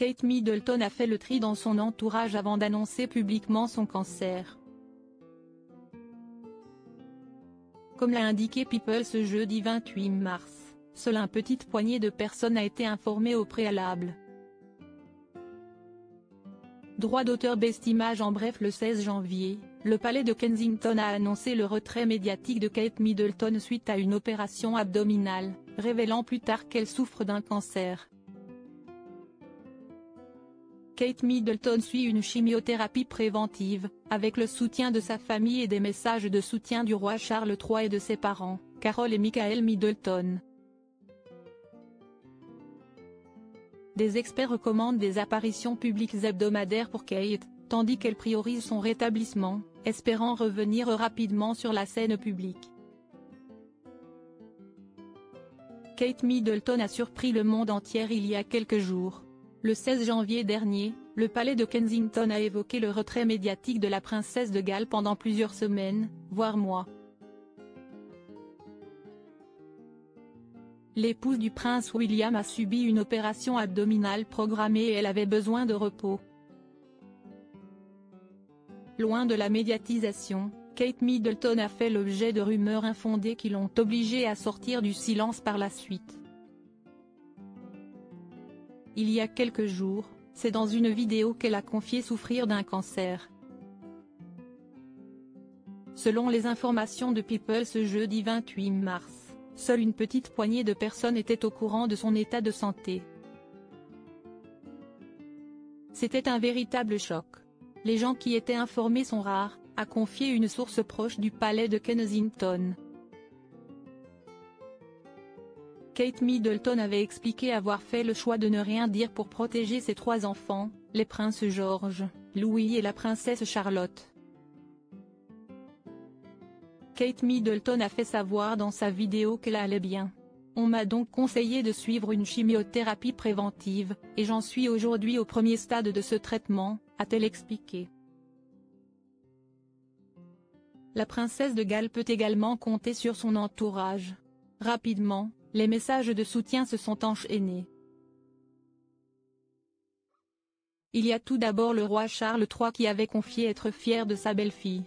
Kate Middleton a fait le tri dans son entourage avant d'annoncer publiquement son cancer. Comme l'a indiqué People ce jeudi 28 mars, seule une petite poignée de personnes a été informée au préalable. Droit d'auteur Best Image. En bref, le 16 janvier, le palais de Kensington a annoncé le retrait médiatique de Kate Middleton suite à une opération abdominale, révélant plus tard qu'elle souffre d'un cancer. Kate Middleton suit une chimiothérapie préventive, avec le soutien de sa famille et des messages de soutien du roi Charles III et de ses parents, Carol et Michael Middleton. Des experts recommandent des apparitions publiques hebdomadaires pour Kate, tandis qu'elle priorise son rétablissement, espérant revenir rapidement sur la scène publique. Kate Middleton a surpris le monde entier il y a quelques jours. Le 16 janvier dernier, le palais de Kensington a évoqué le retrait médiatique de la princesse de Galles pendant plusieurs semaines, voire mois. L'épouse du prince William a subi une opération abdominale programmée et elle avait besoin de repos. Loin de la médiatisation, Kate Middleton a fait l'objet de rumeurs infondées qui l'ont obligée à sortir du silence par la suite. Il y a quelques jours, c'est dans une vidéo qu'elle a confié souffrir d'un cancer. Selon les informations de People ce jeudi 28 mars, seule une petite poignée de personnes étaient au courant de son état de santé. C'était un véritable choc. Les gens qui étaient informés sont rares, a confié une source proche du palais de Kensington. Kate Middleton avait expliqué avoir fait le choix de ne rien dire pour protéger ses 3 enfants, les princes George, Louis et la princesse Charlotte. Kate Middleton a fait savoir dans sa vidéo qu'elle allait bien. On m'a donc conseillé de suivre une chimiothérapie préventive, et j'en suis aujourd'hui au premier stade de ce traitement, a-t-elle expliqué. La princesse de Galles peut également compter sur son entourage. Rapidement, les messages de soutien se sont enchaînés. Il y a tout d'abord le roi Charles III qui avait confié être fier de sa belle-fille.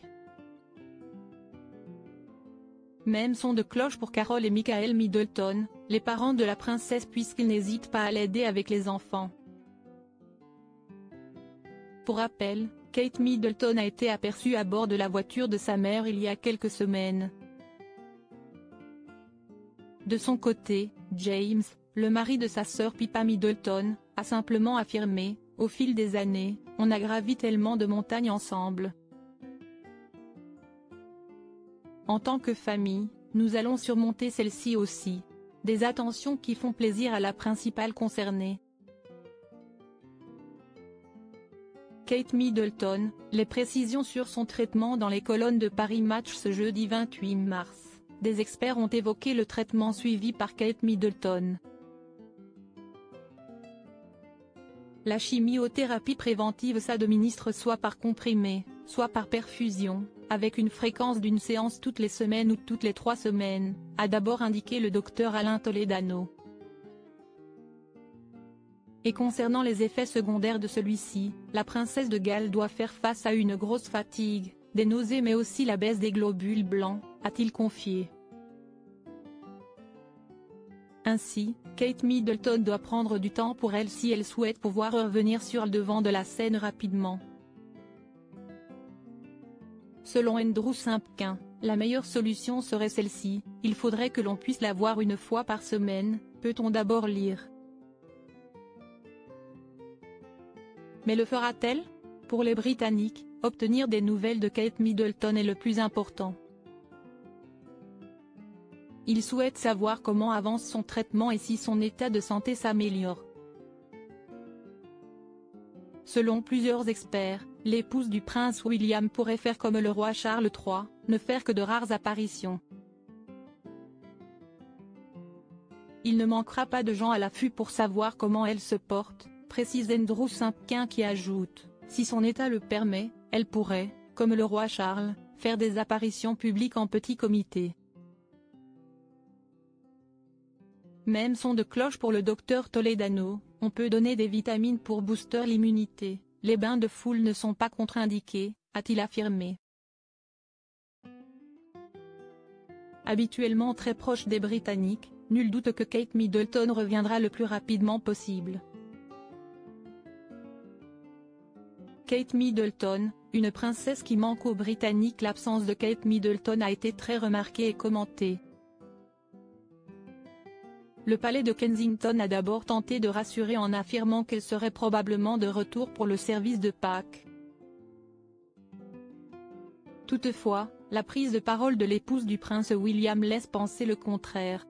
Même son de cloche pour Carol et Michael Middleton, les parents de la princesse, puisqu'ils n'hésitent pas à l'aider avec les enfants. Pour rappel, Kate Middleton a été aperçue à bord de la voiture de sa mère il y a quelques semaines. De son côté, James, le mari de sa sœur Pippa Middleton, a simplement affirmé « Au fil des années, on a gravi tellement de montagnes ensemble. En tant que famille, nous allons surmonter celle-ci aussi. » Des attentions qui font plaisir à la principale concernée. Kate Middleton, les précisions sur son traitement dans les colonnes de Paris Match ce jeudi 28 mars. Des experts ont évoqué le traitement suivi par Kate Middleton. La chimiothérapie préventive s'administre soit par comprimé, soit par perfusion, avec une fréquence d'une séance toutes les semaines ou toutes les 3 semaines, a d'abord indiqué le docteur Alain Toledano. Et concernant les effets secondaires de celui-ci, la princesse de Galles doit faire face à une grosse fatigue, des nausées mais aussi la baisse des globules blancs, a-t-il confié. Ainsi, Kate Middleton doit prendre du temps pour elle si elle souhaite pouvoir revenir sur le devant de la scène rapidement. Selon Andrew Simpkin, la meilleure solution serait celle-ci, il faudrait que l'on puisse la voir une fois par semaine, peut-on d'abord lire. Mais le fera-t-elle? Pour les Britanniques, obtenir des nouvelles de Kate Middleton est le plus important. Ils souhaitent savoir comment avance son traitement et si son état de santé s'améliore. Selon plusieurs experts, l'épouse du prince William pourrait faire comme le roi Charles III, ne faire que de rares apparitions. Il ne manquera pas de gens à l'affût pour savoir comment elle se porte, précise Andrew Simpkin qui ajoute, si son état le permet, elle pourrait, comme le roi Charles, faire des apparitions publiques en petit comité. Même son de cloche pour le docteur Toledano, On peut donner des vitamines pour booster l'immunité. Les bains de foule ne sont pas contre-indiqués, a-t-il affirmé. Habituellement très proche des Britanniques, nul doute que Kate Middleton reviendra le plus rapidement possible. Kate Middleton, une princesse qui manque aux Britanniques. L'absence de Kate Middleton a été très remarquée et commentée. Le palais de Kensington a d'abord tenté de rassurer en affirmant qu'elle serait probablement de retour pour le service de Pâques. Toutefois, la prise de parole de l'épouse du prince William laisse penser le contraire.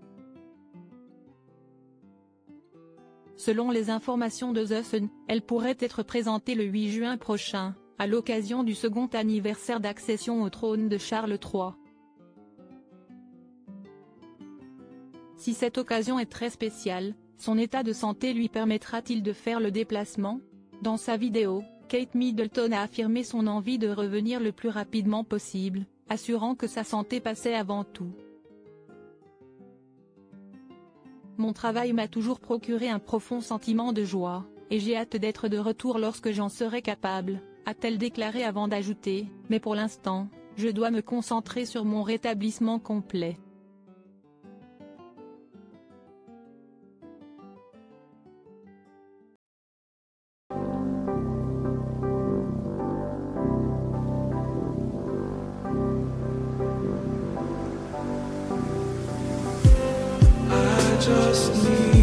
Selon les informations de The Sun, elle pourrait être présentée le 8 juin prochain, à l'occasion du second anniversaire d'accession au trône de Charles III. Si cette occasion est très spéciale, son état de santé lui permettra-t-il de faire le déplacement? Dans sa vidéo, Kate Middleton a affirmé son envie de revenir le plus rapidement possible, assurant que sa santé passait avant tout. Mon travail m'a toujours procuré un profond sentiment de joie, et j'ai hâte d'être de retour lorsque j'en serai capable, a-t-elle déclaré avant d'ajouter, mais pour l'instant, je dois me concentrer sur mon rétablissement complet. Just need